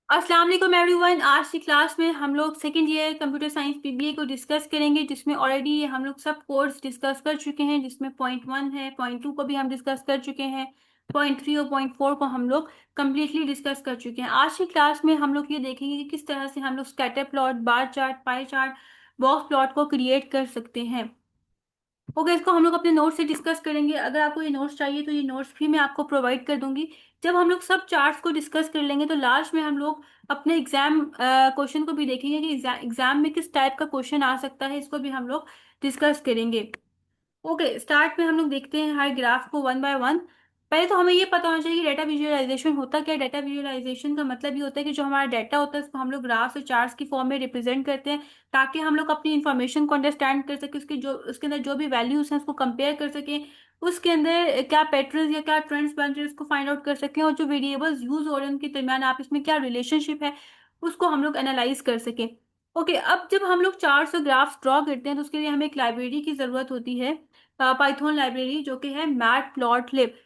अस्सलाम वालेकुम एवरीवन। आज की क्लास में हम लोग second year computer science PBA को डिस्कस करेंगे, जिसमें ऑलरेडी हम लोग सब कोर्स डिस्कस कर चुके हैं, जिसमें पॉइंट वन है, पॉइंट टू को भी हम डिस्कस कर चुके हैं, पॉइंट थ्री और पॉइंट फोर को हम लोग कम्प्लीटली डिस्कस कर चुके हैं। आज की क्लास में हम लोग ये देखेंगे कि किस तरह से हम लोग scatter plot, bar chart, pie chart, box plot को क्रिएट कर सकते हैं। ओके, इसको हम लोग अपने नोट्स से डिस्कस करेंगे। अगर आपको ये नोट्स चाहिए तो ये नोट्स भी मैं आपको प्रोवाइड कर दूंगी। जब हम लोग सब चार्ट्स को डिस्कस कर लेंगे तो लास्ट में हम लोग अपने एग्जाम क्वेश्चन को भी देखेंगे कि एग्जाम में किस टाइप का क्वेश्चन आ सकता है, इसको भी हम लोग डिस्कस करेंगे। ओके, स्टार्ट में हम लोग देखते हैं हर ग्राफ को वन बाय वन। पहले तो हमें ये पता होना चाहिए कि डाटा विजुअलाइजेशन होता क्या है। डाटा विजुअलाइजेशन का मतलब ये होता है कि जो हमारा डाटा होता है उसको हम लोग ग्राफ्स और चार्ट्स की फॉर्म में रिप्रेजेंट करते हैं, ताकि हम लोग अपनी इंफॉर्मेशन को अंडरस्टैंड कर सके, उसके जो उसके अंदर जो भी वैल्यूज हैं उसको कंपेयर कर सकें, उसके अंदर क्या पैटर्न्स या क्या ट्रेंड्स बन रहे हैं उसको फाइंड आउट कर सकें, और जो वेरिएबल्स यूज हो रहे हैं उनके दरमियान आप इसमें क्या रिलेशनशिप है उसको हम लोग एनालाइज कर सकें। ओके, अब जब हम लोग चार्ट्स और ग्राफ्स ड्रॉ करते हैं तो उसके लिए हमें एक लाइब्रेरी की जरूरत होती है, पाइथन लाइब्रेरी, जो कि है मैट प्लॉट लिब।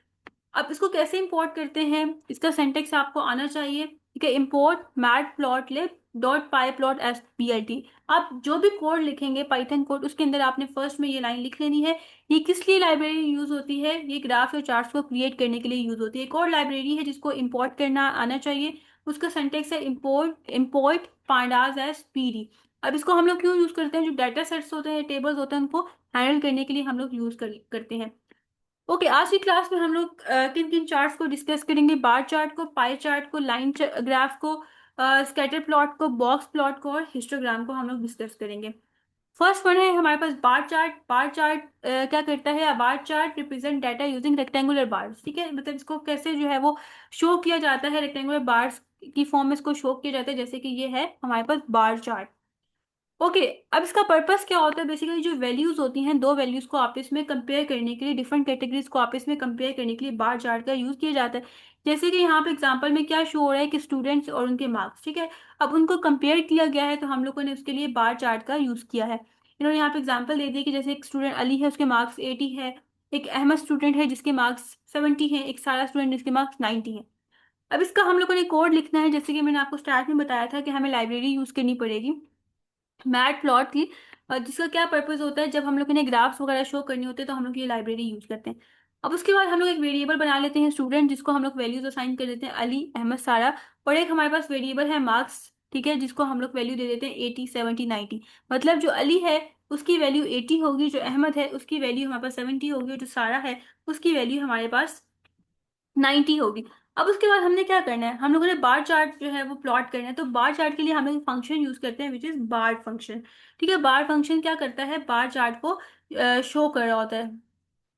अब इसको कैसे इंपोर्ट करते हैं, इसका सिंटेक्स आपको आना चाहिए। ठीक है, import matplotlib dot pyplot as P L T. आप जो भी कोड लिखेंगे पाइथन कोड, उसके अंदर आपने फर्स्ट में ये लाइन लिख लेनी है। ये किस लिए लाइब्रेरी यूज होती है? ये ग्राफ और चार्ट्स को क्रिएट करने के लिए यूज होती है। एक और लाइब्रेरी है जिसको इंपोर्ट करना आना चाहिए, उसका सिंटेक्स है import import pandas S P D. अब इसको हम लोग क्यों यूज करते हैं? जो डाटा सेट्स होते हैं, टेबल्स होते हैं, उनको हैंडल करने के लिए हम लोग करते हैं। ओके, आज की क्लास में हम लोग किन किन चार्ट्स को डिस्कस करेंगे? बार चार्ट को, पाई चार्ट को, लाइन ग्राफ को, स्कैटर प्लॉट को, बॉक्स प्लॉट को और हिस्टोग्राम को हम लोग डिस्कस करेंगे। फर्स्ट वन है हमारे पास बार चार्ट। बार चार्ट क्या करता है? Bar chart represent data using rectangular bars. ठीक है, मतलब इसको कैसे जो है वो शो किया जाता है, रेक्टेंगुलर बार्स की फॉर्म में इसको शो किया जाता है, जैसे कि ये है हमारे पास बार चार्ट। ओके, अब इसका पर्पस क्या होता है? बेसिकली जो वैल्यूज होती हैं, दो वैल्यूज को आपस में कंपेयर करने के लिए, डिफरेंट कैटेगरीज को आपस में कंपेयर करने के लिए बार चार्ट का यूज किया जाता है। जैसे कि यहाँ पे एग्जांपल में क्या शो हो रहा है कि स्टूडेंट्स और उनके मार्क्स, ठीक है, अब उनको कंपेयर किया गया है तो हम लोगों ने उसके लिए बार चार्ट का यूज किया है। इन्होंने यहाँ पे एग्जाम्पल दे दिया कि जैसे एक स्टूडेंट अली है, उसके मार्क्स 80 है। एक अहमद स्टूडेंट है जिसके मार्क्स 70 है। एक सारा स्टूडेंट जिसके मार्क्स 90 है। अब इसका हम लोगों ने कोड लिखना है, जैसे कि मैंने आपको स्टार्ट में बताया था कि हमें लाइब्रेरी यूज करनी पड़ेगी मैट प्लॉट की, जिसका क्या पर्पस होता है, जब हम लोग इन्हें ग्राफ्स वगैरह शो करनी होती है तो हम लोग ये लाइब्रेरी यूज करते हैं। अब उसके बाद हम लोग एक वेरिएबल बना लेते हैं स्टूडेंट, जिसको हम लोग वैल्यूज असाइन कर देते हैं अली, अहमद, सारा। और एक हमारे पास वेरिएबल है मार्क्स, ठीक है, जिसको हम लोग वैल्यू दे देते हैं 80, 70, 90। मतलब जो अली है उसकी वैल्यू 80 होगी, जो अहमद है उसकी वैल्यू हमारे पास 70 होगी, और जो सारा है उसकी वैल्यू हमारे पास 90 होगी। अब उसके बाद हमने क्या करना है? हम लोगों ने बार चार्ट जो है वो प्लॉट करना है। तो बार चार्ट के लिए हम लोग फंक्शन यूज करते हैं विच इज बार फंक्शन। ठीक है, बार फंक्शन क्या करता है? बार चार्ट को शो कर रहा होता है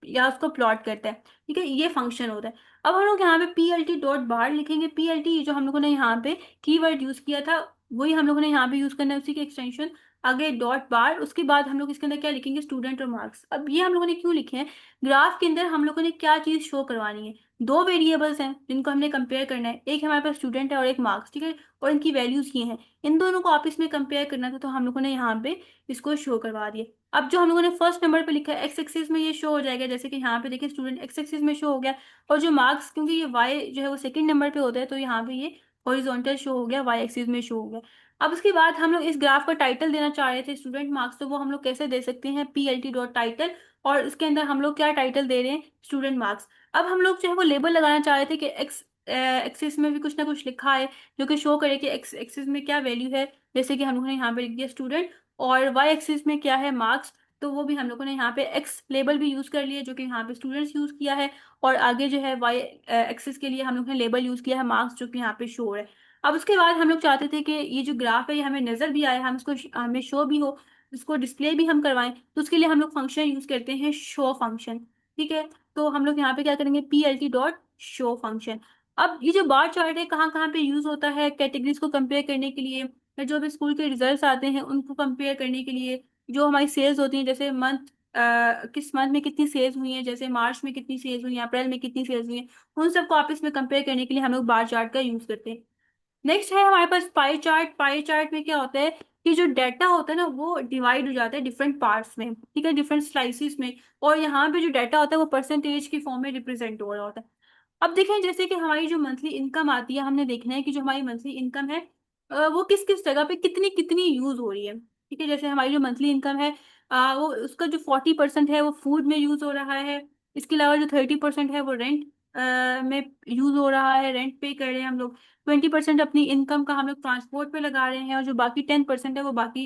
या उसको प्लॉट करता है। ठीक है, ये फंक्शन होता है। अब हम लोग यहाँ पे P L T dot bar लिखेंगे। पी एल टी जो हम लोगों ने यहाँ पे कीवर्ड यूज किया था, वही हम लोगों ने यहाँ पे यूज करना है, उसी के एक्सटेंशन। आगे डॉट बार, उसके बाद हम लोग इसके अंदर क्या लिखेंगे? स्टूडेंट और मार्क्स। अब ये हम लोगों ने क्यों लिखे हैं? ग्राफ के अंदर हम लोगों ने क्या चीज शो करवानी है? दो वेरिएबल्स हैं जिनको हमने कंपेयर करना है, एक हमारे पास स्टूडेंट है और एक मार्क्स, ठीक है, और इनकी वैल्यूज ये हैं। इन दोनों को आपस में कंपेयर करना था, तो हम लोगों ने यहाँ पे इसको शो करवा दिया। अब जो हम लोगों ने फर्स्ट नंबर पे लिखा है एक्स एक्सिस में ये शो हो जाएगा, जैसे कि यहाँ पे देखिए स्टूडेंट एक्स एक्सिस में शो हो गया। और जो मार्क्स, क्योंकि ये वाई जो है वो सेकंड नंबर पे होता है, तो यहाँ पे ये हॉरिजॉन्टल शो हो गया, वाई एक्सिस में शो हो गया। अब उसके बाद हम लोग इस ग्राफ का टाइटल देना चाह रहे थे स्टूडेंट मार्क्स, तो वो हम लोग कैसे दे सकते हैं? P L T dot title, और इसके अंदर हम लोग क्या टाइटल दे रहे हैं? Student marks. अब हम लोग जो है वो लेबल लगाना चाह रहे थे कि एक्स एक्सिस में भी कुछ ना कुछ लिखा है जो कि शो करे कि एक्स एक्सिस में क्या वैल्यू है, जैसे कि हम लोगों ने यहाँ पे लिख दिया स्टूडेंट, और वाई एक्सिस में क्या है? मार्क्स। तो वो भी हम लोगों ने यहाँ पे एक्स लेबल भी यूज कर लिया, जो कि यहाँ पे स्टूडेंट्स यूज किया है। और आगे जो है वाई एक्सिस के लिए हम लोग ने लेबल यूज किया है मार्क्स, जो कि यहाँ पे शो है। अब उसके बाद हम लोग चाहते थे कि ये जो ग्राफ है ये हमें नजर भी आए, हम इसको हमें शो भी हो, इसको डिस्प्ले भी हम करवाएं, तो उसके लिए हम लोग फंक्शन यूज करते हैं शो फंक्शन। ठीक है, तो हम लोग यहाँ पे क्या करेंगे? P L T dot show function. अब ये जो बार चार्ट है कहाँ कहाँ पे यूज होता है? कैटेगरीज को कंपेयर करने के लिए, या जो भी स्कूल के रिजल्ट्स आते हैं उनको कंपेयर करने के लिए, जो हमारी सेल्स होती हैं, जैसे मंथ किस मंथ में कितनी सेल्स हुई है, जैसे मार्च में कितनी सेल्स हुई है, अप्रैल में कितनी सेल्स हुई है, उन सबको आपस में कंपेयर करने के लिए हम लोग बार चार्ट का यूज करते हैं। नेक्स्ट है हमारे पास पाई चार्ट। पाई चार्ट में क्या होता है कि जो डाटा होता है ना वो डिवाइड हो जाता है डिफरेंट पार्ट्स में, ठीक है, डिफरेंट स्लाइसिस में। और यहाँ पे जो डाटा होता है वो परसेंटेज की फॉर्म में रिप्रेजेंट हो रहा होता है। अब देखें जैसे कि हमारी जो मंथली इनकम आती है, हमने देखना है कि जो हमारी मंथली इनकम है वो किस किस जगह पे कितनी कितनी यूज हो रही है। ठीक है, जैसे हमारी जो मंथली इनकम है वो उसका जो 40% है वो फूड में यूज हो रहा है। इसके अलावा जो 30% है वो रेंट में यूज हो रहा है, रेंट पे कर रहे हैं हम लोग। 20% अपनी इनकम का हम लोग ट्रांसपोर्ट पे लगा रहे हैं, और जो बाकी 10% है वो बाकी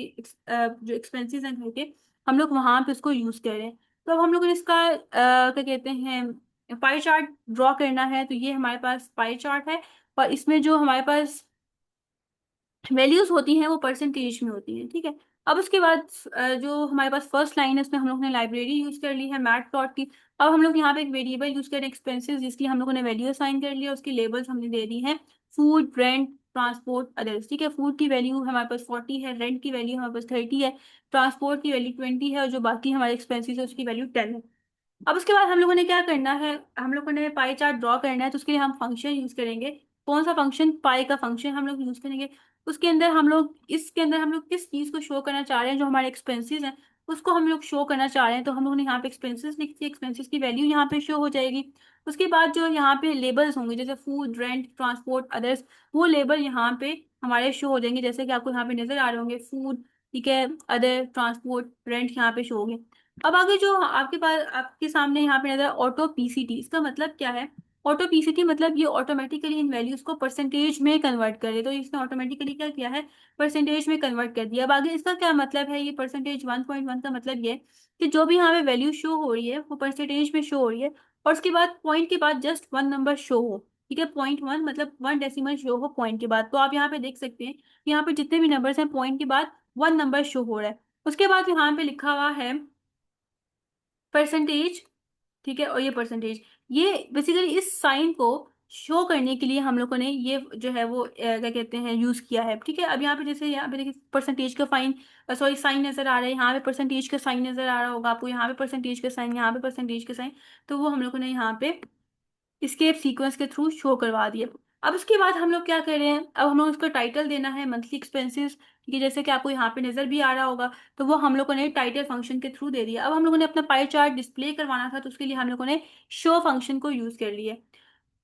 जो एक्सपेंसेस हैं घर के, हम लोग वहां पे उसको यूज कर रहे हैं। तो अब हम लोग ने इसका क्या कहते हैं, पाई चार्ट ड्रॉ करना है। तो ये हमारे पास पाई चार्ट है, और इसमें जो हमारे पास वैल्यूज होती हैं वो परसेंटेज में होती हैं। ठीक है, अब उसके बाद जो हमारे पास फर्स्ट लाइन है उसमें हम लोग ने लाइब्रेरी यूज कर ली है मैट प्लॉट की। अब हम लोग यहाँ पे एक वेरिएबल यूज करें एक्सपेंसेस, जिसकी हम लोगों ने वैल्यू असाइन कर लिया, उसकी लेबल्स हमने दे दी हैं फूड, रेंट, ट्रांसपोर्ट, अदर्स। ठीक है, फूड की वैल्यू हमारे पास 40 है, रेंट की वैल्यू हमारे पास 30 है, ट्रांसपोर्ट की वैल्यू 20 है, और जो बाकी हमारे एक्सपेंसेस है उसकी वैल्यू 10 है। अब उसके बाद हम लोगों ने क्या करना है, हम लोगों ने पाई चार्ट ड्रॉ करना है, तो उसके लिए हम फंक्शन यूज करेंगे। कौन सा फंक्शन? पाई का फंक्शन हम लोग यूज करेंगे। उसके अंदर हम लोग इसके अंदर हम लोग किस चीज को शो करना चाह रहे हैं, जो हमारे एक्सपेंसेस हैं उसको हम लोग शो करना चाह रहे हैं। तो हम लोगों ने यहाँ पे एक्सपेंसेस लिख दिए, एक्सपेंसेस की वैल्यू यहाँ पे शो हो जाएगी। उसके बाद जो यहाँ पे लेबल्स होंगे जैसे फूड, रेंट, ट्रांसपोर्ट, अदर्स, वो लेबल यहाँ पे हमारे शो हो जाएंगे, जैसे कि आपको यहाँ पे नजर आ रहे होंगे फूड, ठीक है, अदर, ट्रांसपोर्ट, रेंट यहाँ पे शो होंगे। अब आगे जो आपके पास आपके सामने यहाँ पे नजर ऑटो पीसीटी, इसका मतलब क्या है? ऑटो पीसीटी मतलब ये ऑटोमेटिकली इन वैल्यूज को परसेंटेज में कन्वर्ट करे। तो इसने ऑटोमेटिकली क्या किया है, परसेंटेज में कन्वर्ट कर दिया। अब आगे इसका क्या मतलब है, ये परसेंटेज 1.1 का मतलब ये है कि जो भी यहाँ पे वैल्यू शो हो रही है वो परसेंटेज में शो हो रही है, और उसके बाद पॉइंट के बाद जस्ट वन नंबर शो हो। ठीक है, 0.1 मतलब 1 डेसिमल शो हो पॉइंट के बाद। तो आप यहाँ पे देख सकते हैं कि यहाँ पे जितने भी नंबर्स हैं पॉइंट के बाद 1 नंबर शो हो रहा है। उसके बाद यहाँ पे लिखा हुआ है परसेंटेज। ठीक है, और ये परसेंटेज, ये बेसिकली इस साइन को शो करने के लिए हम लोगों ने ये जो है वो क्या कहते हैं यूज किया है। ठीक है, अब यहाँ पे जैसे यहाँ पे देखिए परसेंटेज का फाइन सॉरी साइन नजर आ रहा है, यहाँ पे परसेंटेज का साइन नजर आ रहा होगा आपको, यहाँ पे परसेंटेज का साइन, यहाँ पे परसेंटेज का साइन। तो वो हम लोगों ने यहाँ पे स्केप सीक्वेंस के थ्रू शो करवा दिए। अब उसके बाद हम लोग क्या कर रहे हैं, अब हम लोग उसका टाइटल देना है मंथली एक्सपेंसेस। ठीक है, जैसे कि आपको यहाँ पे नजर भी आ रहा होगा, तो वो हम लोगों ने टाइटल फंक्शन के थ्रू दे दिया। अब हम लोगों ने अपना पाई चार्ट डिस्प्ले करवाना था, तो उसके लिए हम लोगों ने शो फंक्शन को यूज कर लिया।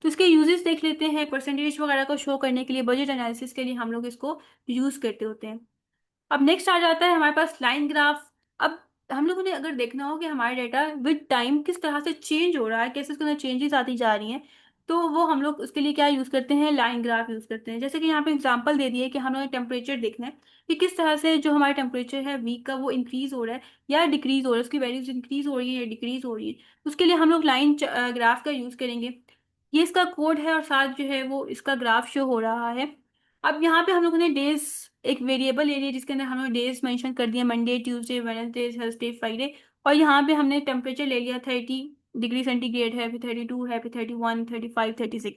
तो इसके यूजेस देख लेते हैं। परसेंटेज वगैरह को शो करने के लिए, बजट एनालिसिस के लिए हम लोग इसको यूज करते होते हैं। अब नेक्स्ट आ जाता है हमारे पास लाइन ग्राफ। अब हम लोगों ने अगर देखना हो कि हमारा डेटा विद टाइम किस तरह से चेंज हो रहा है, कैसे उसके अंदर चेंजेस आती जा रही हैं, तो वो हम लोग उसके लिए क्या यूज करते हैं, लाइन ग्राफ यूज करते हैं। जैसे कि यहाँ पे एग्जांपल दे दिए कि हमें टेम्परेचर देखना है कि किस तरह से जो हमारा टेम्परेचर है वीक का वो इंक्रीज हो रहा है या डिक्रीज हो रहा है, उसकी वैल्यूज इंक्रीज हो रही है या डिक्रीज हो रही है। उसके लिए हम लोग लाइन ग्राफ का यूज करेंगे। ये इसका कोड है, और साथ जो है वो इसका ग्राफ शो हो रहा है। अब यहाँ पे हम लोगों ने डेज एक वेरिएबल ले लिया, जिसके अंदर हमने डेज मेंशन कर दिया, Monday, Tuesday, Wednesday, Thursday, Friday. और यहाँ पे हमने टेम्परेचर ले लिया 30 डिग्री सेंटीग्रेड है, फिर 32 है, फिर 31, 35, 36।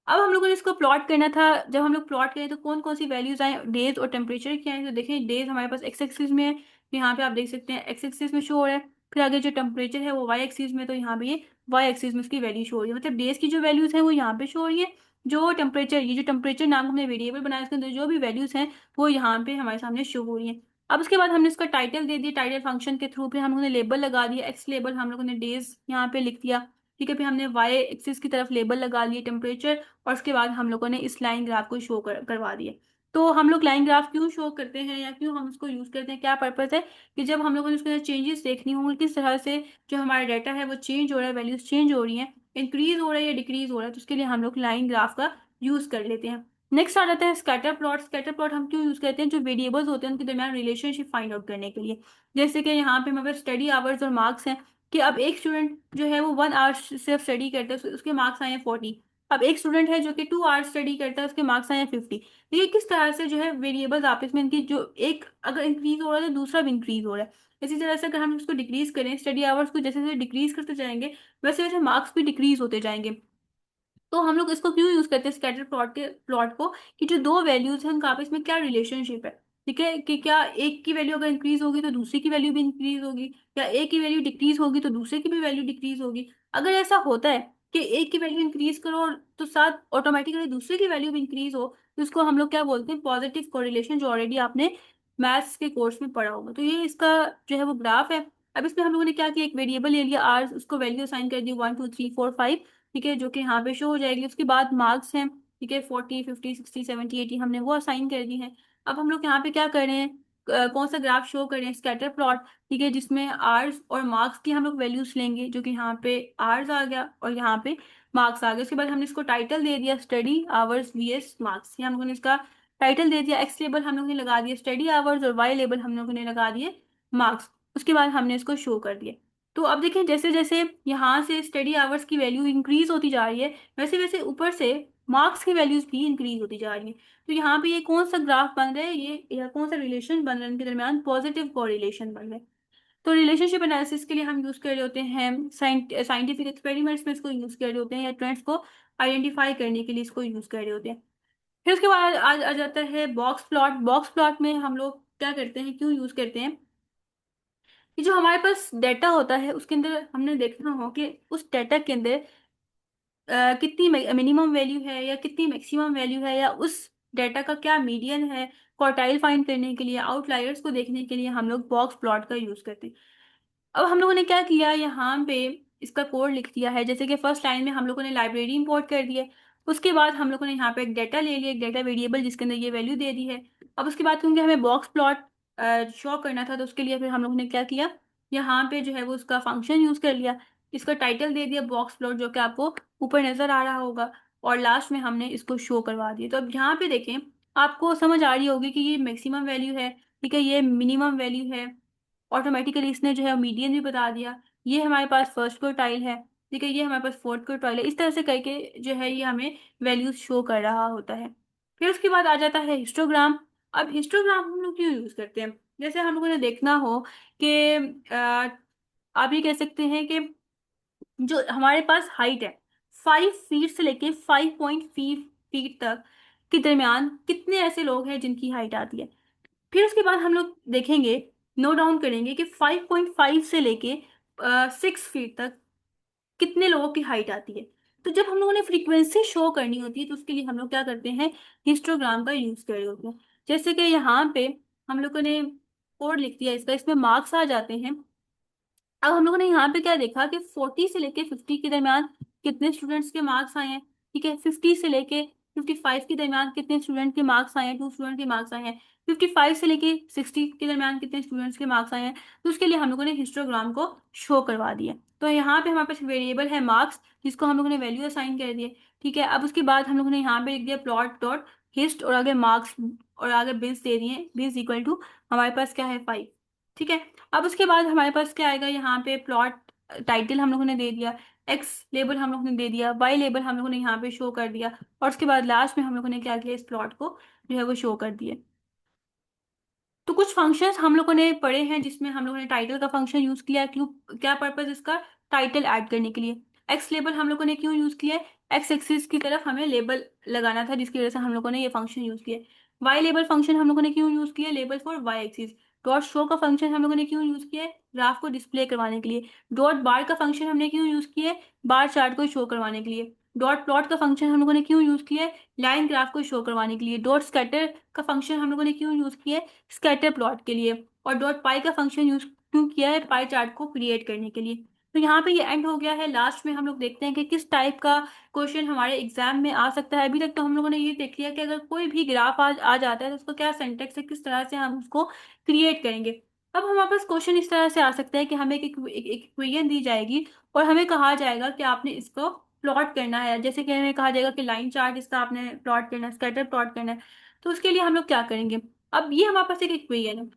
अब हम लोगों ने इसको प्लॉट करना था। जब हम लोग प्लॉट करें तो कौन कौन सी वैल्यूज आए, डेज और टेम्परेचर की आए। तो देखें डेज हमारे पास एक्स एक्सिस में है, तो यहाँ पे आप देख सकते हैं एक्स एक्सिस में शो हो रहा है। फिर आगे जो टेम्परेचर है वो वाई एक्सिस में, तो यहाँ पे ये वाई एक्सिस में उसकी वैल्यू शो हो रही है। मतलब डेज की जो वैल्यूज है वो यहाँ पे शो हो रही है, जो टेम्परेचर, ये जो टेम्परेचर नाम हमने वेरिएबल बनाया इसके अंदर जो भी वैल्यूज हैं वो यहाँ पे हमारे सामने शो हो रही है। अब उसके बाद हमने इसका टाइटल दे दिया, टाइटल फंक्शन के थ्रू। फिर हम लोगों ने लेबल लगा दिया, एक्स लेबल हम लोगों ने डेज यहाँ पे लिख दिया। ठीक है, फिर हमने वाई एक्सिस की तरफ लेबल लगा लिए टेम्परेचर, और उसके बाद हम लोगों ने इस लाइन ग्राफ को शो करवा दिया। तो हम लोग लाइन ग्राफ क्यों शो करते हैं या क्यों हम उसको यूज करते हैं, क्या पर्पस है, कि जब हम लोगों ने उसके अंदर चेंजेस देखनी होंगे, किस तरह से जो हमारा डाटा है वो चेंज हो रहा है, वैल्यूज चेंज हो रही है, इंक्रीज हो रहा है या डिक्रीज हो रहा है, तो उसके लिए हम लोग लाइन ग्राफ का यूज कर लेते हैं। नेक्स्ट आ जाता है स्कैटर प्लॉट। स्कैटर प्लॉट हम क्यों यूज करते हैं, जो वेरिएबल्स होते हैं उनके दरमियान रिलेशनशिप फाइंड आउट करने के लिए। जैसे कि यहाँ पे हमारे स्टडी आवर्स और मार्क्स हैं, कि अब एक स्टूडेंट जो है वो 1 आवर सिर्फ स्टडी करता है, उसके मार्क्स आए हैं 40। अब एक स्टूडेंट है जो कि 2 आवर्स स्टडी करता है, उसके मार्क्स आए हैं 50। तो ये किस तरह से जो है वेरिएबल्स आपस में इनकी जो एक अगर इंक्रीज हो रहा है तो दूसरा भी इंक्रीज हो रहा है। इसी तरह से अगर हम इसको डिक्रीज करें, स्टडी आवर्स को जैसे जैसे डिक्रीज करते जाएंगे वैसे वैसे मार्क्स भी डिक्रीज होते जाएंगे। तो हम लोग इसको क्यों यूज करते हैं स्कैटर प्लॉट को, कि जो दो वैल्यूज हैं उनका आपस में क्या रिलेशनशिप है। ठीक है, कि क्या एक की वैल्यू अगर इंक्रीज होगी तो दूसरी की वैल्यू भी इंक्रीज होगी, या एक की वैल्यू डिक्रीज होगी तो दूसरे की भी वैल्यू डिक्रीज होगी। अगर ऐसा होता है कि एक की वैल्यू इंक्रीज करो और तो साथ ऑटोमेटिकली दूसरे की वैल्यू भी इंक्रीज हो, तो इसको हम लोग क्या बोलते हैं, पॉजिटिव कोरिलेशन, जो ऑलरेडी आपने मैथ्स के कोर्स में पढ़ा होगा। तो ये इसका जो है वो ग्राफ है। अब इसमें हम लोगों ने क्या किया, एक वेरिएबल ले लिया आर, उसको वैल्यू असाइन कर दी 1, 2, 3, 4, 5। ठीक है, जो कि यहाँ पे शो हो जाएगी। उसके बाद मार्क्स हैं, ठीक है, 40, 50, 60, 70, 80 हमने वो असाइन कर दी है। अब हम लोग यहाँ पे क्या कर रहे हैं, कौन सा ग्राफ शो कर रहे हैं, स्कैटर प्लॉट, ठीक है, जिसमें आर्स और मार्क्स की हम लोग वैल्यूज लेंगे, जो कि यहाँ पे आर्स आ गया और यहाँ पे मार्क्स आ गए। उसके बाद हमने इसको टाइटल दे दिया स्टडी आवर्स वीएस मार्क्स, ये हम लोगों ने इसका टाइटल दे दिया। एक्स लेबल हम लोगों ने लगा दिया स्टडी आवर्स और वाई लेबल हम लोगों ने लगा दिए मार्क्स। उसके बाद हमने इसको शो कर दिया। तो अब देखें, जैसे जैसे यहाँ से स्टडी आवर्स की वैल्यू इंक्रीज होती जा रही है, वैसे वैसे ऊपर से मार्क्स की वैल्यूज भी इंक्रीज होती जा रही है। तो यहाँ पे ये कौन सा ग्राफ बन रहा है, ये या कौन सा रिलेशन बन रहा है इनके दरमियान, पॉजिटिव कोरिलेशन बन रहा है। तो रिलेशनशिप एनालिसिस के लिए हम यूज कर रहे होते हैं साइंटिफिक एक्सपेरिमेंट्स में इसको यूज कर रहे होते हैं, या ट्रेंड्स को आइडेंटिफाई करने के लिए इसको यूज कर रहे होते हैं। फिर उसके बाद आ जाता है बॉक्स प्लॉट। बॉक्स प्लॉट में हम लोग क्या करते हैं, क्यों यूज करते हैं, कि जो हमारे पास डेटा होता है उसके अंदर हमने देखना हो कि उस डेटा के अंदर कितनी मिनिमम वैल्यू है या कितनी मैक्सिमम वैल्यू है, या उस डेटा का क्या मीडियन है। क्वार्टाइल फाइंड करने के लिए, आउटलायर्स को देखने के लिए हम लोग बॉक्स प्लॉट का यूज करते हैं। अब हम लोगों ने क्या किया, यहाँ पे इसका कोड लिख दिया है। जैसे कि फर्स्ट लाइन में हम लोगों ने लाइब्रेरी इंपोर्ट कर दी है। उसके बाद हम लोगों ने यहाँ पे एक डेटा ले लिया, एक डेटा वेरिएबल जिसके अंदर ये वैल्यू दे दी है। अब उसके बाद क्योंकि हमें बॉक्स प्लॉट शो करना था, तो उसके लिए फिर हम लोगों ने क्या किया, यहाँ पे जो है वो उसका फंक्शन यूज कर लिया। इसका टाइटल दे दिया बॉक्स प्लॉट, जो कि आपको ऊपर नजर आ रहा होगा, और लास्ट में हमने इसको शो करवा दिया। तो अब यहाँ पे देखें, आपको समझ आ रही होगी कि ये मैक्सिमम वैल्यू है, ठीक है, ये मिनिमम वैल्यू है। ऑटोमेटिकली इसने जो है मीडियन भी बता दिया। ये हमारे पास फर्स्ट क्वार्टाइल है, ठीक है, ये हमारे पास फोर्थ क्वार्टाइल है। इस तरह से करके जो है ये हमें वैल्यूज शो कर रहा होता है। फिर उसके बाद आ जाता है हिस्टोग्राम। अब हिस्टोग्राम हम लोग क्यों यूज करते हैं, जैसे हम लोगों ने देखना हो कि आप ये कह सकते हैं कि जो हमारे पास हाइट है, 5 फीट से लेके 5.5 फीट तक के दरमियान कितने ऐसे लोग हैं जिनकी हाइट आती है। फिर उसके बाद हम लोग देखेंगे, नोट डाउन करेंगे कि 5.5 से लेके 6 फीट तक कितने लोगों की हाइट आती है। तो जब हम लोगों ने फ्रीक्वेंसी शो करनी होती है, तो उसके लिए हम लोग क्या करते हैं, हिस्टोग्राम का यूज कर रहे होते हैं। जैसे कि यहाँ पे हम लोगों ने कोड लिख दिया इसका, इसमें मार्क्स आ जाते हैं। अब हम लोगों ने यहाँ पे क्या देखा कि 40 से लेके 50 के दरमियान कितने स्टूडेंट्स के मार्क्स आए हैं, ठीक है, 50 से लेके 55 के दरमियान कितने स्टूडेंट के मार्क्स आए हैं, 2 स्टूडेंट के मार्क्स आए हैं, 55 से लेके 60 के दरमियान कितने स्टूडेंट्स के मार्क्स आए हैं। तो उसके लिए हम लोगों ने हिस्टोग्राम को शो करवा दिया। तो यहाँ पे हमारे पास वेरिएबल है मार्क्स, जिसको हम लोगों ने वैल्यू असाइन कर दिए, ठीक है। अब उसके बाद हम लोगों ने यहाँ पे लिख दिया प्लॉट डॉट हिस्ट, और आगे मार्क्स, और आगे बिल्स दे दिए, बिल्स इक्वल टू हमारे पास क्या है 5, ठीक है। अब उसके बाद हमारे पास क्या आएगा, यहाँ पे प्लॉट टाइटल हम लोगों ने दे दिया, एक्स लेबल हम लोगों ने दे दिया, वाई लेबल हम लोगों ने यहाँ पे शो कर दिया, और उसके बाद लास्ट में हम लोगों ने क्या किया, इस प्लॉट को जो है वो शो कर दिया। तो कुछ फंक्शंस हम लोगों ने पढ़े हैं जिसमें हम लोगों ने टाइटल का फंक्शन यूज किया है। क्यों, क्या पर्पज इसका, टाइटल ऐड करने के लिए। एक्स लेबल हम लोगों ने क्यों यूज किया है, एक्स एक्सिस की तरफ हमें लेबल लगाना था, जिसकी वजह से हम लोगों ने ये फंक्शन यूज किया। वाई लेबल फंक्शन हम लोगों ने क्यों यूज किया, label for Y axis. Dot show का फंक्शन हम लोगों ने क्यों यूज किया है, ग्राफ को डिस्प्ले करवाने के लिए। डॉट बार का फंक्शन हमने क्यों यूज किया है, बार चार्ट को शो करवाने के लिए। डॉट प्लॉट का फंक्शन हम लोगों ने क्यों यूज किया है, लाइन ग्राफ को शो करवाने के लिए। डॉट स्कैटर का फंक्शन हम लोगों ने क्यों यूज किया है, स्कैटर प्लॉट के लिए। और डॉट पाई का फंक्शन यूज क्यों किया है, पाई चार्ट को क्रिएट करने के लिए। तो यहाँ पे ये एंड हो गया है। लास्ट में हम लोग देखते हैं कि किस टाइप का क्वेश्चन हमारे एग्जाम में आ सकता है। अभी तक तो हम लोगों ने ये देख लिया कि अगर कोई भी ग्राफ आ जाता है तो उसको क्या सिंटेक्स है, किस तरह से हम उसको क्रिएट करेंगे। अब हमारे पास क्वेश्चन इस तरह से आ सकता है कि हमें एक इक्वेशन दी जाएगी, और हमें कहा जाएगा कि आपने इसको प्लॉट करना है। जैसे कि हमें कहा जाएगा कि लाइन चार्ट इसका आपने प्लॉट करना है, स्कैटर प्लॉट करना है। तो उसके लिए हम लोग क्या करेंगे, अब ये हमारे पास एक इक्वेशन है।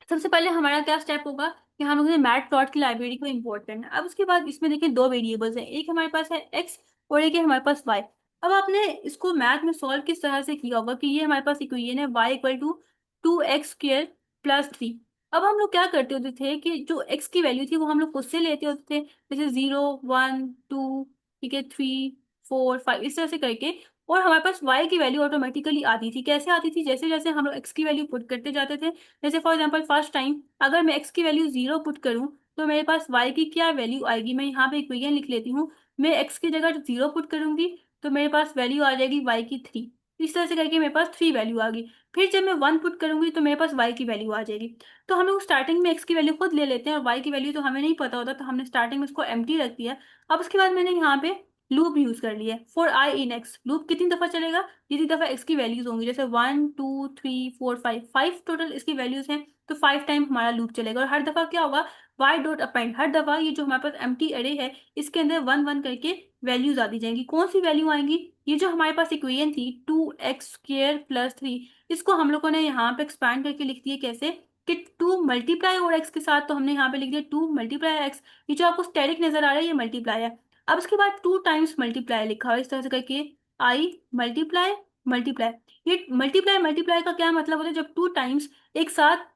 सबसे पहले हमारा क्या स्टेप होगा कि हम लोग ने मैट प्लॉट की लाइब्रेरी को इंपोर्ट करना है। अब उसके बाद इसमें देखिए दो वेरिएबल्स हैं, एक हमारे पास है एक्स और एक है हमारे पास वाई। अब आपने इसको मैथ में सॉल्व किस तरह से किया होगा कि ये हमारे पास इक्वेशन है Y equal to 2x² plus 3। अब हम लोग क्या करते होते थे कि जो x की वैल्यू थी वो हम लोग खुद से लेते होते थे, जैसे 0, 1, 2, ठीक है, 3, 4, 5 इस तरह से करके। और हमारे पास y की वैल्यू ऑटोमेटिकली आती थी। कैसे आती थी, जैसे जैसे हम लोग x की वैल्यू पुट करते जाते थे। जैसे फॉर एग्जांपल फर्स्ट टाइम अगर मैं x की वैल्यू 0 पुट करूं, तो मेरे पास y की क्या वैल्यू आएगी, मैं यहाँ पे इक्वेशन लिख लेती हूँ। मैं x की जगह 0 पुट करूंगी तो मेरे पास वैल्यू आ जाएगी y की 3। इस तरह से करके मेरे पास 3 वैल्यू आ गई। फिर जब मैं 1 पुट करूंगी तो मेरे पास y की वैल्यू आ जाएगी। तो हम लोग स्टार्टिंग में x की वैल्यू खुद ले लेते हैं, और y की वैल्यू तो हमें नहीं पता होता, तो हमने स्टार्टिंग में उसको एम्प्टी रख दिया। अब उसके बाद मैंने यहाँ पे लूप यूज कर लिए for I in x. Loop कितनी दफा चलेगा, जितनी दफा एक्स की वैल्यूज होंगी, जैसे 1 2 3 4 5, 5 टोटल इसकी वैल्यूज हैं, तो 5 टाइम हमारा लूप चलेगा। और हर दफा क्या होगा, वाई डॉट अपेंड, हर दफा ये जो हमारे पास एम्प्टी अरे है इसके अंदर 1 1 करके वैल्यूज आती जाएंगी। कौन सी वैल्यू आएंगी, ये जो हमारे पास इक्वेशन थी 2x² + 3, इसको हम लोगों ने यहाँ पे एक्सपैंड करके लिख दिया कैसे, कि 2 मल्टीप्लाई और x के साथ, तो हमने यहाँ पे लिख दिया 2 मल्टीप्लाई x। ये जो आपको स्टेरिक नजर आ रहा है ये मल्टीप्लाई है। अब इसके बाद 2 टाइम्स मल्टीप्लाई लिखा हुआ है इस तरह से करके, आई मल्टीप्लाई मल्टीप्लाई। ये मल्टीप्लाई मल्टीप्लाई का क्या मतलब होता है, जब 2 टाइम्स एक साथ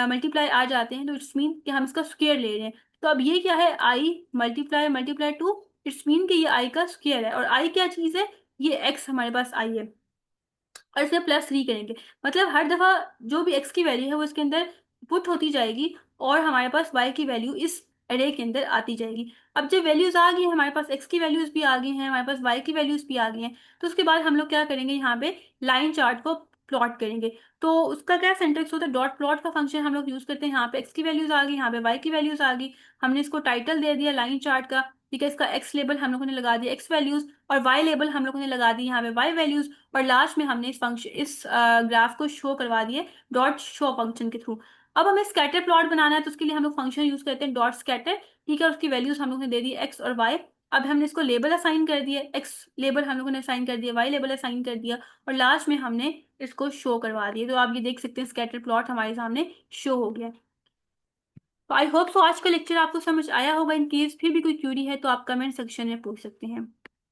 मल्टीप्लाई आ जाते हैं तो इट्स मीन कि हम इसका स्क्वायर ले रहे हैं। तो अब ये क्या है, आई मल्टीप्लाई मल्टीप्लाई 2, इट्स मीन कि ये आई का स्क्वायर है। और आई क्या चीज है, ये एक्स हमारे पास आई है, और इसे +3 करेंगे। मतलब हर दफा जो भी x की वैल्यू है वो इसके अंदर पुट होती जाएगी, और हमारे पास y की वैल्यू इस अरे के अंदर आती जाएगी। अब जब वैल्यूज आ गई, हमारे पास x की वैल्यूज भी आ गई हैं, हमारे पास y की वैल्यूज भी आ गई हैं, तो उसके बाद हम लोग क्या करेंगे, यहाँ पे लाइन चार्ट को प्लॉट करेंगे। तो उसका क्या सिंटेक्स होता है, डॉट प्लॉट का फंक्शन हम लोग यूज करते हैं। यहाँ पे x की वैल्यूज आ गई, यहाँ पे y की वैल्यूज आ गई, हमने इसको टाइटल दे दिया लाइन चार्ट का, ठीक है। इसका x लेबल हम लोगों ने लगा दिया x वैल्यूज, और y लेबल हम लोगों ने लगा दी यहाँ पे y वैल्यूज, और लास्ट में हमने इस फंक्शन इस ग्राफ को शो करवा दिए डॉट शो फंक्शन के थ्रू। अब हमें स्कैटर प्लॉट बनाना है, तो उसके लिए हम लोग फंक्शन यूज करते हैं डॉट स्कैटर, ठीक है। उसकी वैल्यूज हम लोग ने दे दी x और y। अब हमने इसको लेबल असाइन कर दिया, x लेबल हम लोगों ने असाइन कर दिया, y लेबल असाइन कर दिया, और लास्ट में हमने इसको शो करवा दिया। तो आप ये देख सकते हैं स्कैटर प्लॉट हमारे सामने शो हो गया। तो आई होप सो आज का लेक्चर आपको समझ आया होगा। इन केस फिर भी कोई क्यूरी है तो आप कमेंट सेक्शन में पूछ सकते हैं।